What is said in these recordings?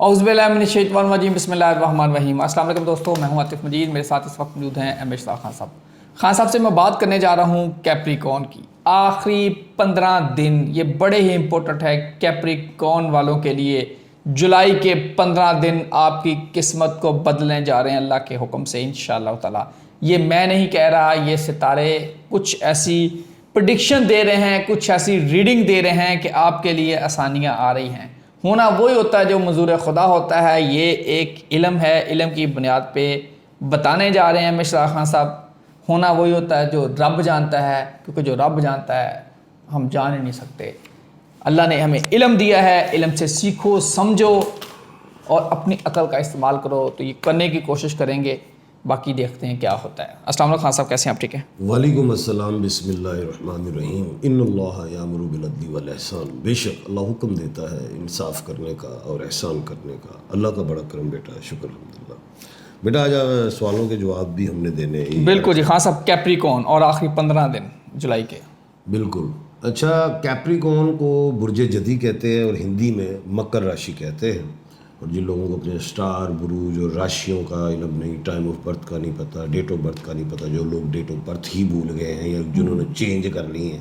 اعوذ باللہ من الشیطان الرجیم، بسم اللہ الرحمن الرحیم۔ السلام علیکم دوستو، میں ہوں عاطف مجید، میرے ساتھ اس وقت موجود ہیں ایم اشتاق خان صاحب۔ خان صاحب سے میں بات کرنے جا رہا ہوں کیپریکون کی۔ آخری 15 دن یہ بڑے ہی امپورٹنٹ ہے کیپریکون والوں کے لیے۔ جولائی کے 15 دن آپ کی قسمت کو بدلنے جا رہے ہیں اللہ کے حکم سے انشاءاللہ تعالی۔ یہ میں نہیں کہہ رہا، یہ ستارے کچھ ایسی پریڈکشن دے رہے ہیں، کچھ ایسی ریڈنگ دے رہے ہیں کہ آپ کے لیے آسانیاں آ رہی ہیں۔ ہونا وہی ہوتا ہے جو منظور خدا ہوتا ہے، یہ ایک علم ہے، علم کی بنیاد پہ بتانے جا رہے ہیں اشتاق خان صاحب۔ ہونا وہی ہوتا ہے جو رب جانتا ہے، کیونکہ جو رب جانتا ہے ہم جان ہی نہیں سکتے۔ اللہ نے ہمیں علم دیا ہے، علم سے سیکھو، سمجھو اور اپنی عقل کا استعمال کرو، تو یہ کرنے کی کوشش کریں گے، باقی دیکھتے ہیں کیا ہوتا ہے۔ السلام علیکم خان صاحب، کیسے ہیں آپ؟ ٹھیک ہیں؟ وعلیکم السلام، بسم اللہ الرحمن الرحیم۔ ان اللہ یامر بالعدل والاحسان، بے شک اللہ حکم دیتا ہے انصاف کرنے کا اور احسان کرنے کا۔ اللہ کا بڑا کرم بیٹا، شکر الحمدللہ۔ بیٹا آج سوالوں کے جواب بھی ہم نے دینے ہیں۔ بالکل جی خان صاحب، کیپریکون اور آخری 15 دن جولائی کے۔ بالکل اچھا، کیپریکون کو برج جدی کہتے ہیں اور ہندی میں مکر راشی کہتے ہیں۔ اور جن لوگوں کو اپنے اسٹار، بروج اور راشیوں کا علم نہیں، ٹائم آف برتھ کا نہیں پتہ، ڈیٹ آف برتھ کا نہیں پتہ، جو لوگ ڈیٹ آف برتھ ہی بھول گئے ہیں یا جنہوں نے چینج کر لی ہیں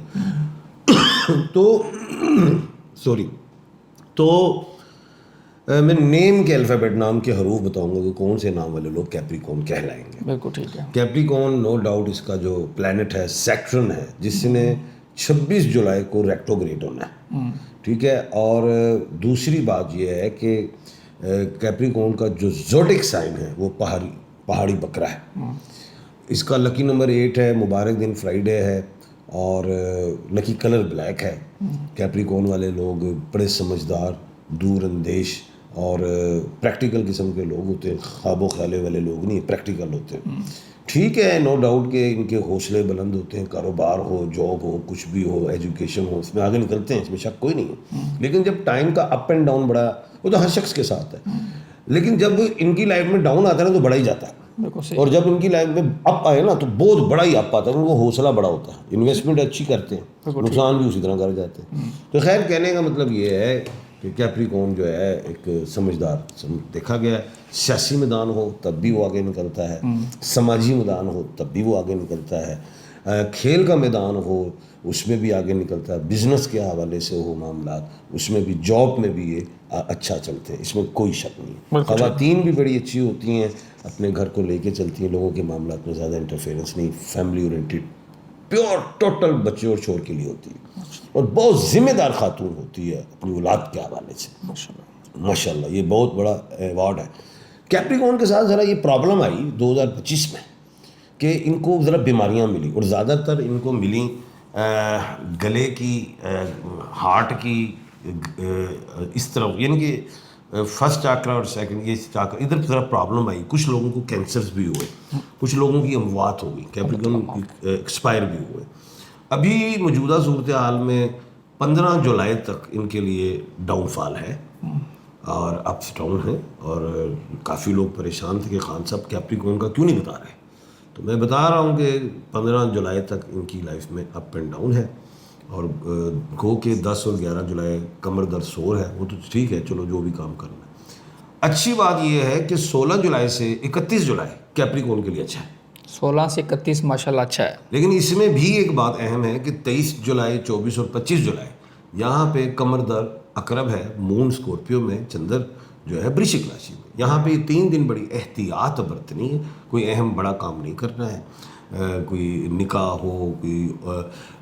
تو میں نیم کے الفابیٹ، نام کے حروف بتاؤں گا کہ کون سے نام والے لوگ کیپریکون کہلائیں گے۔ بالکل ٹھیک ہے۔ کیپریکون نو ڈاؤٹ اس کا جو پلانٹ ہے سیکٹرن ہے، جس نے 26 جولائی کو ریٹروگریڈ ہونا ہے، ٹھیک ہے۔ اور دوسری بات یہ ہے کہ کیپریکون کا جو زوڈک سائن ہے وہ پہاڑی بکرا ہے۔ اس کا لکی نمبر 8 ہے، مبارک دن فرائیڈے ہے، اور لکی کلر بلیک ہے۔ کیپریکون والے لوگ بڑے سمجھدار، دور اندیش اور پریکٹیکل قسم کے لوگ ہوتے ہیں، خواب و خیالے والے لوگ نہیں، پریکٹیکل ہوتے ہیں۔ ٹھیک ہے، نو ڈاؤٹ کہ ان کے حوصلے بلند ہوتے ہیں، کاروبار ہو، جاب ہو، کچھ بھی ہو، ایجوکیشن ہو، اس میں آگے نکلتے ہیں، اس میں شک کوئی نہیں ہے۔ لیکن جب ٹائم کا اپ اینڈ ڈاؤن بڑا، وہ تو ہر شخص کے ساتھ ہے، لیکن جب ان کی لائف میں ڈاؤن آتا ہے نا تو بڑا ہی جاتا ہے، اور جب ان کی لائف میں اپ آئے نا تو بہت بڑا ہی اپ آتا ہے، ان کو حوصلہ بڑا ہوتا ہے، انویسٹمنٹ اچھی کرتے ہیں، نقصان بھی اسی طرح کر جاتے ہیں۔ تو خیر، کہنے کا مطلب یہ ہے کہ کیپریکون جو ہے ایک سمجھدار دیکھا گیا ہے۔ سیاسی میدان ہو تب بھی وہ آگے نکلتا ہے، سماجی میدان ہو تب بھی وہ آگے نکلتا ہے، کھیل کا میدان ہو اس میں بھی آگے نکلتا ہے، بزنس کے حوالے سے ہو معاملات اس میں بھی، جاب میں بھی یہ اچھا چلتے ہیں، اس میں کوئی شک نہیں۔ خواتین بھی بڑی اچھی ہوتی ہیں، اپنے گھر کو لے کے چلتی ہیں، لوگوں کے معاملات میں زیادہ انٹرفیئرنس نہیں، فیملی اورینٹیڈ، پیور ٹوٹل بچے اور شوہر کے لیے ہوتی ہے، اور بہت ذمہ دار خاتون ہوتی ہے اپنی اولاد کے حوالے سے، ماشاءاللہ۔ یہ بہت بڑا ایوارڈ ہے۔ کیپریکون کے ساتھ ذرا یہ پرابلم آئی 2025 میں کہ ان کو ذرا بیماریاں ملی، اور زیادہ تر ان کو ملی گلے کی، ہارٹ کی، اس طرف، یعنی کہ فرسٹ چاکرا اور سیکنڈ، یہ چاکرا ادھر ذرا پرابلم آئی۔ کچھ لوگوں کو کینسرز بھی ہوئے، کچھ لوگوں کی اموات ہو گئی، کیپریکون ایکسپائر بھی ہوئے۔ ابھی موجودہ صورتحال میں 15 جولائی تک ان کے لیے ڈاؤن فال ہے اور اپس ڈاؤن ہے، اور کافی لوگ پریشان تھے کہ خان صاحب کیپریکون کا کیوں نہیں بتا رہے، تو میں بتا رہا ہوں کہ 15 جولائی تک ان کی لائف میں اپ اینڈ ڈاؤن ہے، اور گو کہ 10 اور 11 جولائی کمر درد سور ہے، وہ تو ٹھیک ہے، چلو جو بھی کام کرنا ہے۔ اچھی بات یہ ہے کہ 16 جولائی سے 31 جولائی کیپریکون کے لیے اچھا ہے، 16 سے 31 ماشاءاللہ اچھا ہے۔ لیکن اس میں بھی ایک بات اہم ہے کہ 23 جولائی، 24 اور 25 جولائی یہاں پہ کمر درد عقرب ہے، مون اسکورپیو میں، چندر جو ہے برشک راشی میں، یہاں پہ یہ 3 دن بڑی احتیاط برتنی ہے، کوئی اہم بڑا کام نہیں کرنا ہے، کوئی نکاح ہو، کوئی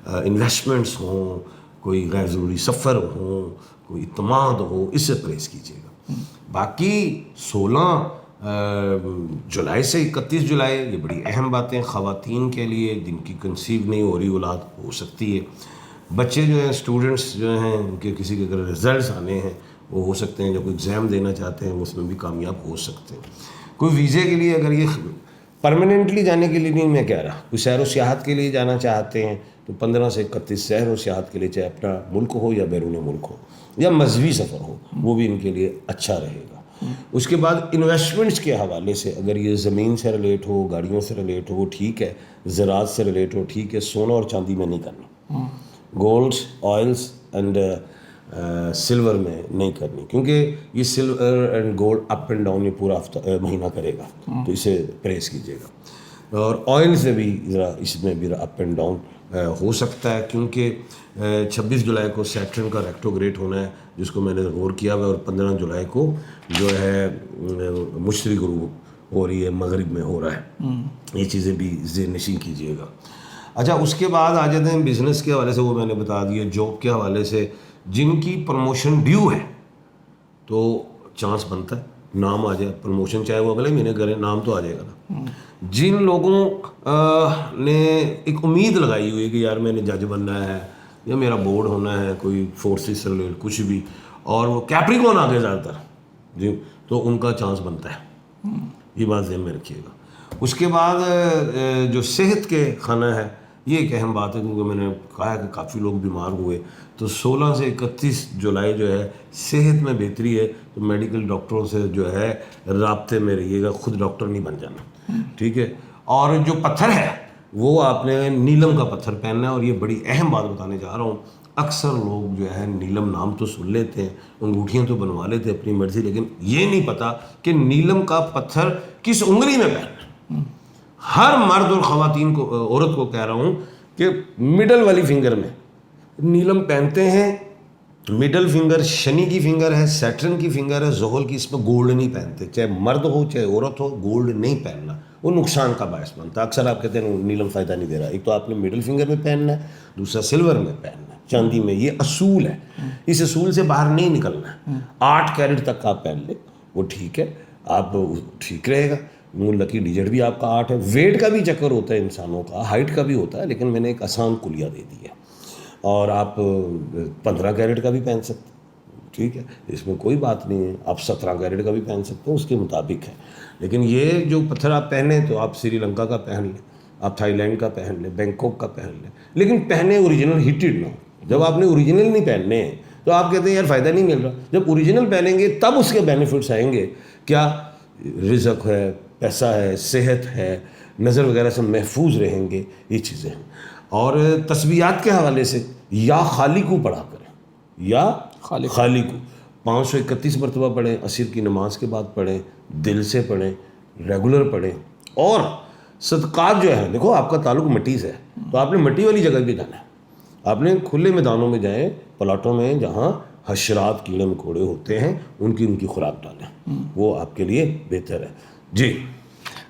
انویسٹمنٹس ہوں، کوئی غیر ضروری سفر ہوں، کوئی اعتماد ہو، اس سے پرہیز کیجیے گا۔ باقی 16 جولائی سے 31 جولائی یہ بڑی اہم باتیں خواتین کے لیے جن کی کنسیو نہیں ہو رہی اولاد ہو سکتی ہے، بچے جو ہیں، اسٹوڈنٹس جو ہیں، ان کے کسی کے اگر ریزلٹس آنے ہیں وہ ہو سکتے ہیں، جو کوئی ایگزام دینا چاہتے ہیں اس میں بھی کامیاب ہو سکتے ہیں۔ کوئی ویزے کے لیے، اگر یہ پرماننٹلی جانے کے لیے نہیں میں کہہ رہا، کوئی سیر و سیاحت کے لیے جانا چاہتے ہیں تو 15 سے 31 سیر و سیاحت کے لیے، چاہے اپنا ملک ہو یا بیرون ملک ہو یا مذہبی سفر ہو، وہ بھی ان کے لیے اچھا رہے گا۔ اس کے بعد انویسٹمنٹس کے حوالے سے، اگر یہ زمین سے ریلیٹ ہو، گاڑیوں سے ریلیٹ ہو، وہ ٹھیک ہے، زراعت سے ریلیٹ ہو ٹھیک ہے، سونا اور چاندی میں نہیں کرنا، گولڈ، آئلس اینڈ سلور میں نہیں کرنی، کیونکہ یہ silver and gold up and down یہ پورا ہفتہ مہینہ کرے گا، تو اسے پریس کیجیے گا۔ اور آئل سے بھی ذرا اس میں بھی اپ اینڈ ڈاؤن ہو سکتا ہے، کیونکہ 26 جولائی کو سیٹرن کا ریکٹوگریٹ ہونا ہے جس کو میں نے غور کیا ہوا ہے، اور 15 جولائی کو جو ہے مشرق غروب ہو رہی ہے، مغرب میں ہو رہا ہے۔ یہ چیزیں بھی ذہن نشین کیجیے گا۔ اچھا، اس کے بعد آ جاتے ہیں بزنس کے حوالے سے، وہ میں نے بتا دیا۔ جاب کے حوالے سے جن کی پروموشن ڈیو ہے تو چانس بنتا ہے نام آ جائے، پروموشن چاہے وہ اگلے مہینے کریں، نام تو آ جائے گا نا۔ جن لوگوں نے ایک امید لگائی ہوئی ہے کہ یار میں نے جج بننا ہے یا میرا بورڈ ہونا ہے، کوئی فورسز سے ریلیٹڈ کچھ بھی، اور وہ کیپریکون آگے زیادہ تر جی، تو ان کا چانس بنتا ہے، یہ بات ذہن میں رکھیے گا۔ اس کے بعد جو صحت کے خانہ ہے، یہ ایک اہم بات ہے، کیونکہ میں نے کہا ہے کہ کافی لوگ بیمار ہوئے، تو 16 سے 31 جولائی جو ہے صحت میں بہتری ہے، تو میڈیکل ڈاکٹروں سے جو ہے رابطے میں رہیے گا، خود ڈاکٹر نہیں بن جانا، ٹھیک ہے۔ اور جو پتھر ہے وہ آپ نے نیلم کا پتھر پہننا ہے، اور یہ بڑی اہم بات بتانے جا رہا ہوں۔ اکثر لوگ جو ہے نیلم نام تو سن لیتے ہیں، انگوٹھیاں تو بنوا لیتے ہیں اپنی مرضی، لیکن یہ نہیں پتہ کہ نیلم کا پتھر کس انگلی میں پہننا ہے۔ ہر مرد اور خواتین کو، عورت کو کہہ رہا ہوں کہ مڈل والی فنگر میں نیلم پہنتے ہیں۔ مڈل فنگر شنی کی فنگر ہے، سیٹرن کی فنگر ہے، زحل کی، اس میں گولڈ نہیں پہنتے، چاہے مرد ہو چاہے عورت ہو، گولڈ نہیں پہننا، وہ نقصان کا باعث بنتا ہے۔ اکثر آپ کہتے ہیں نیلم فائدہ نہیں دے رہا، ایک تو آپ نے مڈل فنگر میں پہننا ہے، دوسرا سلور میں پہننا ہے، چاندی میں۔ یہ اصول ہے، اس اصول سے باہر نہیں نکلنا ہے۔ 8 کیرٹ تک آپ پہن لیں، وہ ٹھیک ہے، آپ ٹھیک رہے گا۔ لکی ڈیجٹ بھی آپ کا 8 ہے۔ ویٹ کا بھی چکر ہوتا ہے انسانوں کا، ہائٹ کا بھی ہوتا ہے، لیکن میں نے ایک آسان کلیہ دے دی ہے۔ اور آپ 15 کیرٹ کا بھی پہن سکتے ہیں، ٹھیک ہے، اس میں کوئی بات نہیں ہے۔ آپ 17 کیرٹ کا بھی پہن سکتے ہیں، اس کے مطابق ہے۔ لیکن یہ جو پتھر آپ پہنیں تو آپ سری لنکا کا پہن لیں، آپ تھائی لینڈ کا پہن لیں، بینکاک کا پہن لیں، لیکن پہنے اوریجنل ہیٹڈ نہ ہو۔ جب آپ نے اوریجنل نہیں پہننے ہیں تو آپ کہتے ہیں یار فائدہ نہیں مل رہا۔ جب اوریجنل پہنیں گے تب اس کے بینیفٹس آئیں گے، کیا رزق ہے، پیسہ ہے، صحت ہے، نظر وغیرہ سے محفوظ رہیں گے، یہ چیزیں ہیں۔ اور تسبیحات کے حوالے سے یا خالقو پڑھا کریں، یا خالقو 531 مرتبہ پڑھیں، عصر کی نماز کے بعد پڑھیں، دل سے پڑھیں، ریگولر پڑھیں۔ اور صدقات جو ہے، دیکھو آپ کا تعلق مٹی سے ہے تو آپ نے مٹی والی جگہ پہ جانا ہے، آپ نے کھلے میدانوں میں جائیں، پلاٹوں میں جہاں حشرات کیڑے مکوڑے ہوتے ہیں، ان کی خوراک ڈالیں، وہ آپ کے لیے بہتر ہے۔ جی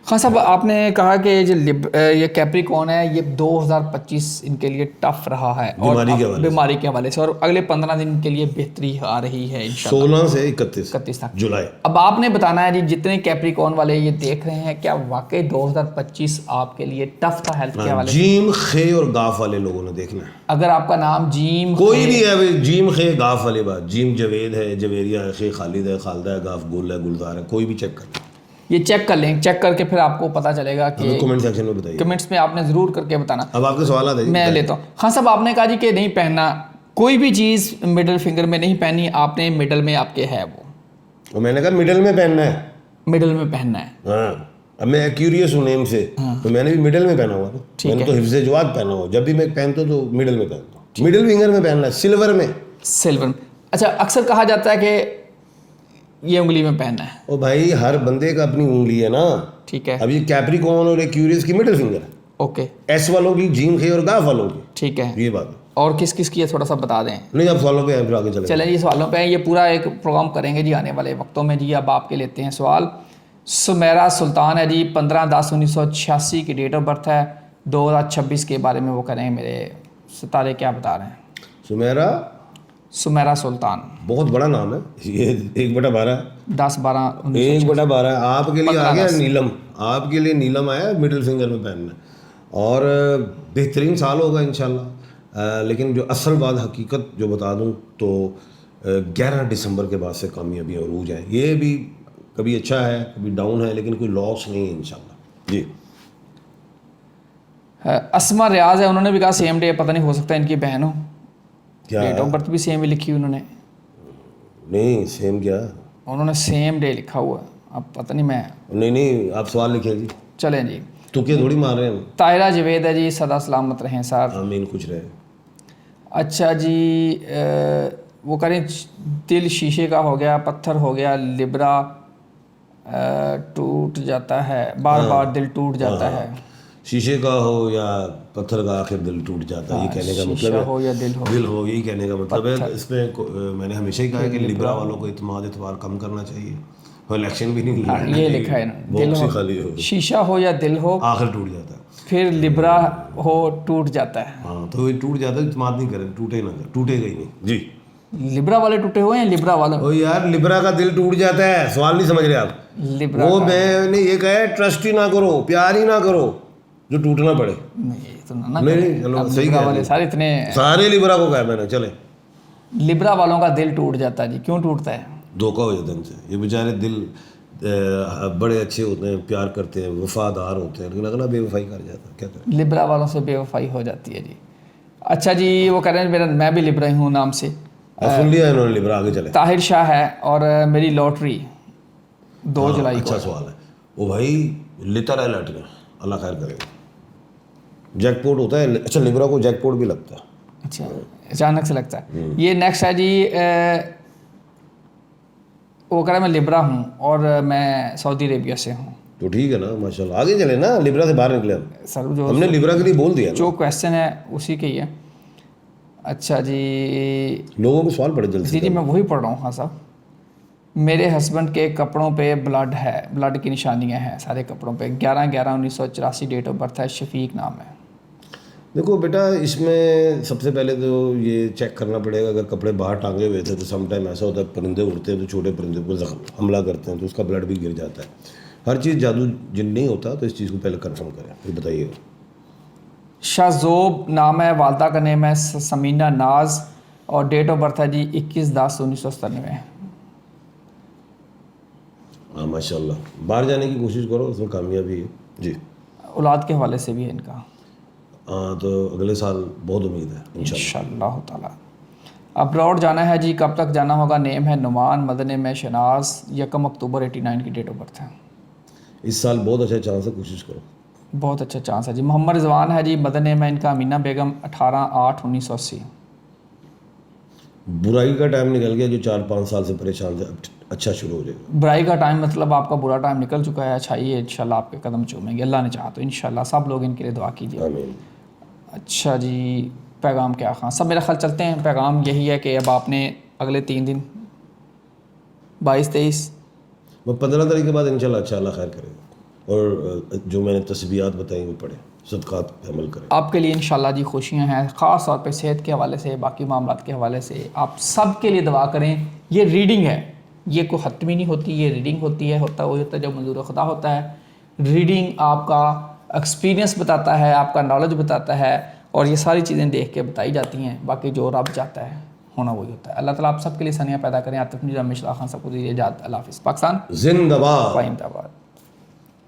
خان صاحب، آپ نے کہا کہ یہ کیپریکون ہے، یہ 2025 ان کے لیے ٹف رہا ہے، اور بیماری کے حوالے سے، اور اگلے 15 دن کے لیے بہتری آ رہی ہے انشاءاللہ 16 سے 31 جولائی۔ اب آپ نے بتانا ہے جی، جتنے کیپریکون والے یہ دیکھ رہے ہیں، کیا واقعی 2025 آپ کے لیے ٹف تھا ہیلتھ کے حوالے سے؟ جیم خے اور گاف والے لوگوں نے دیکھنا ہے۔ اگر آپ کا نام جیم کوئی بھی ہے، جیم خے گاف والی بات، جیم جوید ہے، جویریہ ہے، خے خالد ہے، خالدہ ہے، گاف گل ہے، گلزار ہے، کوئی بھی چیک کر، یہ چیک کر لیں، چیک کر کے پھر آپ کو پتہ چلے گا کہ کمنٹ سیکشن میں بتائیے، کمنٹس میں آپ نے ضرور کر کے بتانا۔ اب آپ کے سوالات ہیں، میں لیتا ہوں۔ خان صاحب، آپ نے کہا جی کہ نہیں پہننا کوئی بھی چیز مڈل فنگر میں نہیں پہنی، آپ نے مڈل میں آپ کے ہے وہ، اور میں نے کہا مڈل میں پہننا ہے، مڈل میں پہننا ہے۔ ہاں، اب میں کیوریس ہوں نیم سے، تو میں نے بھی مڈل میں پہنا ہوا نا، میں نے تو حفظ جواد پہنا ہوا، جب بھی میں پہنتا ہوں تو مڈل میں پہنتا ہوں، مڈل فنگر میں پہننا ہے، سلور میں۔ سلور، اچھا، اکثر کہا جاتا ہے کہ یہ انگلی میں پہننا ہے۔ او بھائی، ہر بندے کا اپنی انگلی ہے نا، ٹھیک ہے، اب یہ کیپریکون اور کیوریس کی مڈل فنگر ہے، اوکے، ایس والوں کی، جیم خے اور گاف والوں کی، ٹھیک ہے۔ یہ بات ہے۔ اور کس کس کی ہے تھوڑا سا بتا دیں۔ نہیں، اب سوالوں پہ ہیں، پھر آگے چلیں۔ چلیں جی، سوالوں پہ یہ پورا ایک پروگرام کریں گے جی آنے والے وقتوں میں جی۔ اب آپ کے لیتے ہیں سوال۔ سمیرہ سلطان ہے جی، 15/10/1986 کی ڈیٹ آف برتھ ہے، 2026 کے بارے میں وہ کریں، میرے ستارے کیا بتا رہے ہیں؟ سمیرہ سلطان بہت بڑا نام ہے یہ، 1/12 10/12 1/12 آپ کے لیے آ گیا نیلم، آپ کے لیے نیلم آیا مڈل فنگر میں پہننا، اور بہترین سال ہوگا انشاءاللہ۔ لیکن جو اصل بات حقیقت جو بتا دوں تو 11 دسمبر کے بعد سے کامیابی عروج ہے، یہ بھی کبھی اچھا ہے کبھی ڈاؤن ہے، لیکن کوئی لاس نہیں ہے انشاءاللہ۔ جی اسما ریاض ہے، انہوں نے بھی کہا سیم ڈے، پتہ نہیں ہو سکتا ہے ان کی بہن ہو، کیا ڈیٹ آف برتھ بھی سیم ہی لکھی انہوں نے، نہیں سیم کیا، انہوں نے سیم ڈے لکھا ہوا ہے، اب پتہ نہیں میں، نہیں آپ سوال لکھیں جی، چلیں جی۔ تکے تھوڑی مار رہے ہیں۔ طاہرہ جوید ہے جی، سدا سلامت رہیں سر۔ آمین، کچھ رہے۔ اچھا جی، وہ کریں دل شیشے کا ہو گیا، پتھر ہو گیا، لبرا ٹوٹ جاتا ہے، بار بار دل ٹوٹ جاتا ہے. شیشے کا ہو یا پتھر کا آخر دل ٹوٹ جاتا ہے، یہ کہنے کا مطلب شیشہ ہے. ہو یا دل ہو. دل ہو، یہی کہنے کا مطلب ہے. اس میں میں نے ہمیشہ ہی کہا ہے کہ لبرا والوں کو اعتبار کم کرنا چاہیے، اور الیکشن بھی نہیں لڑنا یہ لکھا ہے نا، دل باکس ہی ہو، خالی ہو، شیشہ ہو یا دل ہو، آخر ٹوٹ جاتا ہے. پھر لبرا ہو ٹوٹ جاتا ہے. ہاں تو یہ ٹوٹ جاتا ہے، اعتماد نہیں کریں، ٹوٹے نہ کریں، ٹوٹے گا ہی نہیں. جی لبرا والے ٹوٹے ہوئے ہیں، لبرا والا او یار لبرا کا دل ٹوٹ جاتا ہے، سوال نہیں سمجھ رہے آپ. لبرا وہ میں نے یہ کہا ہے ٹرسٹ ہی نہ کرو، پیار ہی نہ کرو جو ٹوٹنا پڑے. نہیں چلو صحیح لبرا والے کہہ سارے اتنے، سارے لبرا کو کہا میں نے. چلے لبرا والوں کا دل ٹوٹ جاتا ہے جی. کیوں ٹوٹتا ہے؟ دھوکہ ہو جاتا ہے ان سے. یہ بیچارے دل بڑے اچھے ہوتے ہیں، پیار کرتے ہیں، وفادار ہوتے ہیں، لیکن اگلا بے وفائی کر جاتا ہے. کیا کریں؟ لبرا والوں سے بے وفائی ہو جاتی ہے جی. اچھا جی، وہ کہہ رہے ہیں میں بھی لبرا ہی ہوں نام سے. سن لیا انہوں نے لبرا. آگے چلے. طاہر شاہ ہے اور میری لاٹری 2 جولائی کو. اچھا سوال ہے. وہ بھائی لیتا رہا لاٹریاں، اللہ خیر کرے گا. جیک پوٹ ہوتا ہے. اچھا لبرا کو جیک پوٹ بھی لگتا ہے. اچھا اچانک سے لگتا ہے. یہ نیکسٹ ہے جی، وہ کہہ رہا ہے میں لبرا ہوں اور میں سعودی عربیہ سے ہوں. تو ٹھیک ہے نا، ماشاء اللہ. آگے چلے نا، لبرا سے باہر نکلے. سر جو ہم نے لبرا کے لیے بول دیا نا. جو کویشچن ہے اسی کے ہی ہے. اچھا جی، لوگوں کو سوال پڑے جلدی. جی میں وہی پڑھ رہا ہوں. ہاں صاحب، میرے ہسبینڈ کے کپڑوں پہ بلڈ ہے، بلڈ کی نشانیاں ہیں سارے کپڑوں پہ. 11/11/1984 ڈیٹ آف برتھ ہے. شفیق نام ہے. دیکھو بیٹا، اس میں سب سے پہلے تو یہ چیک کرنا پڑے گا. اگر کپڑے باہر ٹانگے ہوئے تھے تو سم ٹائم ایسا ہوتا ہے پرندے اڑتے ہیں تو چھوٹے پرندے کو حملہ کرتے ہیں تو اس کا بلڈ بھی گر جاتا ہے. ہر چیز جادو جن نہیں ہوتا، تو اس چیز کو پہلے کنفرم کریں. پھر بتائیے. شاہزوب نام ہے، والدہ کا نیم ہے سمینہ ناز اور ڈیٹ آف برتھ ہے جی 21/10/1997. ہاں ماشاء اللہ. باہر جانے کی کوشش کرو، اس میں کامیابی ہے. جی اولاد کے حوالے سے بھی ہے ان کا. ہاں تو اگلے سال بہت امید ہے انشاءاللہ. انشاءاللہ تعالیٰ. ابراڈ جانا ہے جی. کب تک جانا ہوگا؟ نیم ہے نعمان، مدن میں شناز. 1 اکتوبر 89 کی ڈیٹ آف برتھ ہے. اس سال بہت اچھا چانس ہے، کوشش کرو. بہت اچھا چانس ہے جی. محمد رضوان ہے جی. مدن میں ان کا امینہ بیگم. 18/8/1980. برائی کا ٹائم نکل گیا، جو 4-5 سال سے پریشان تھے، اب اچھا شروع ہو جائے گا. برائی کا ٹائم مطلب آپ کا برا ٹائم نکل چکا ہے. اچھائیے انشاءاللہ آپ کے قدم چومیں گے، اللہ نے چاہا تو انشاءاللہ. سب لوگ ان کے لیے دعا کیجیے. آمین. اچھا جی، پیغام کیا خان سب میرا خیال چلتے ہیں. پیغام یہی ہے کہ اب آپ نے اگلے 3 دن 22-23 وہ 15 تاریخ کے بعد انشاءاللہ اچھا اللہ خیر کرے گا. اور جو میں نے تسبیحات بتائیں وہ پڑھیں، صدقات پہ عمل کریں. آپ کے لیے انشاءاللہ جی خوشیاں ہیں، خاص طور پہ صحت کے حوالے سے، باقی معاملات کے حوالے سے. آپ سب کے لیے دعا کریں. یہ ریڈنگ ہے، یہ کوئی حتمی نہیں ہوتی، یہ ریڈنگ ہوتی ہے. وہی ہوتا ہے جو منظور خدا ہوتا ہے. ریڈنگ آپ کا ایکسپیرینس بتاتا ہے، آپ کا نالج بتاتا ہے، اور یہ ساری چیزیں دیکھ کے بتائی جاتی ہیں. باقی جو رب چاہتا ہے ہونا وہی ہوتا ہے. اللہ تعالیٰ آپ سب کے لیے ثانیہ پیدا کریں. عاطف مجید، رمیش خان سب کو دیجیے اجازت. اللہ حافظ. پاکستان زندہ باد. زندہ باد.